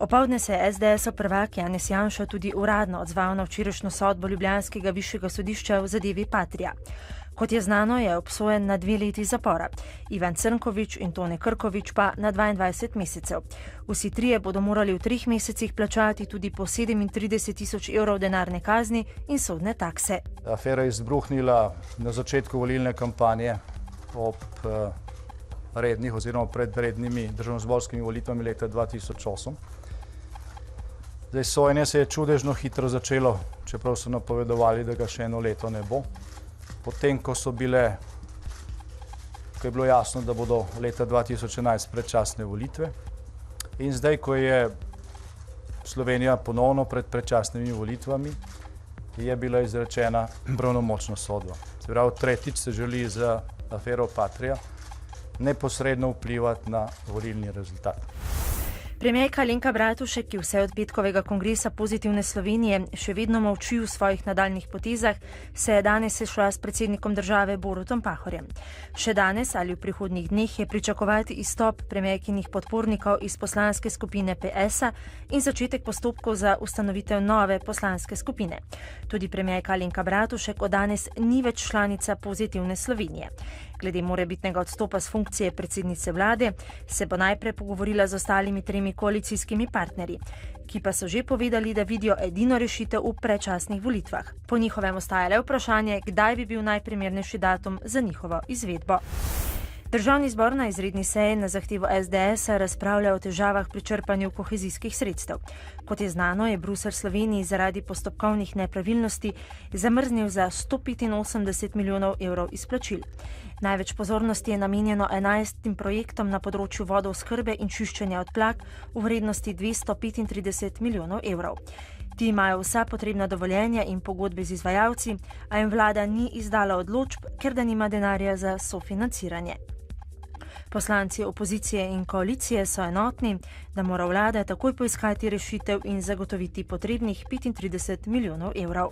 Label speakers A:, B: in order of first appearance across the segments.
A: Opoldne se je SDS-ov prvak Janez Janša tudi uradno odzval na včerajšnjo sodbo ljubljanskega višjega sodišča v zadevi Patria. Kot je znano, je obsojen na 2 leti zapora, Ivan Crnković in Tone Krković pa na 22 mesecev. Vsi trije bodo morali v 3 mesecih plačati tudi po 37 000 € denarne kazni in sodne takse.
B: Afera je izbruhnila na začetku volilne kampanje ob rednih oziroma predrednimi državnozborskimi volitvami leta 2008. Zdaj, sojenje se je čudežno hitro začelo, čeprav so napovedovali, da ga še 1 leto ne bo. Potem, ko je bilo jasno, da bodo leta 2011 predčasne volitve, in zdaj, ko je Slovenija ponovno pred predčasnimi volitvami, je bila izrečena pravnomočna sodba. Se pravi, tretjič se želi za afero Patria neposredno vplivati na volilni rezultat.
A: Premijerka Alenka Bratušek, ki vse od petkovega kongresa Pozitivne Slovenije še vedno molči v svojih nadaljnih potezah, se je danes sešla s predsednikom države Borutom Pahorjem. Še danes ali v prihodnjih dneh je pričakovati izstop premijerkinih podpornikov iz poslanske skupine PS-a in začetek postopkov za ustanovitev nove poslanske skupine. Tudi premijerka Alenka Bratušek od danes ni več članica Pozitivne Slovenije. Glede morebitnega odstopa z funkcije predsednice vlade se bo najprej pogovorila z ostalimi 3 koalicijskimi partnerji, ki pa so že povedali, da vidijo edino rešitev v predčasnih volitvah. Po njihovem ostaja le vprašanje, kdaj bi bil najprimernejši datum za njihovo izvedbo. Državni zbor na izredni seji na zahtevo SDS-a razpravlja o težavah pri črpanju kohezijskih sredstev. Kot je znano, je Bruselj Sloveniji zaradi postopkovnih nepravilnosti zamrznil za 185 milijonov € izplačil. Največ pozornosti je namenjeno 11 projektom na področju vodooskrbe in čiščenja odplak v vrednosti 235 milijonov €. Ti imajo vsa potrebna dovoljenja in pogodbe z izvajalci, a jim vlada ni izdala odločb, ker da nima denarja za sofinanciranje. Poslanci opozicije in koalicije so enotni, da mora vlada takoj poiskati rešitev in zagotoviti potrebnih 35 milijonov €.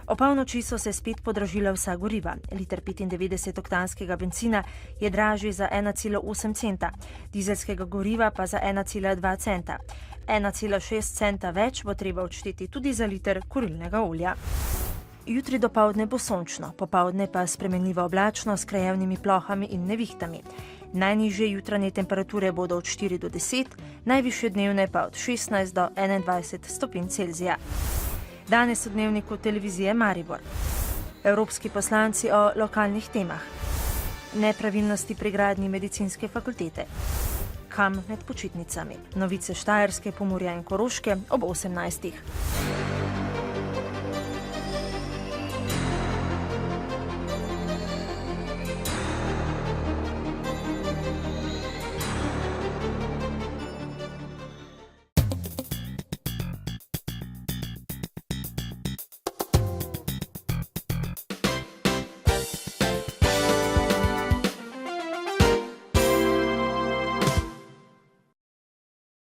A: Opolnoči so se spet podražila vsa goriva. Liter 95-oktanskega bencina je dražji za 1,8 centa, dizelskega goriva pa za 1,2 centa. 1,6 centa več bo treba odšteti tudi za liter kurilnega olja. Jutri dopoldne bo sončno, popoldne pa spremenljivo oblačno s krajevnimi plohami in nevihtami. Najnižje jutranje temperature bodo od 4 do 10, najvišje dnevne pa od 16 do 21 stopinj Celzija. Danes v dnevniku televizije Maribor. Evropski poslanci o lokalnih temah. Nepravilnosti pri gradnji medicinske fakultete. Kam med počitnicami. Novice Štajerske, Pomurja in Koroške ob 18.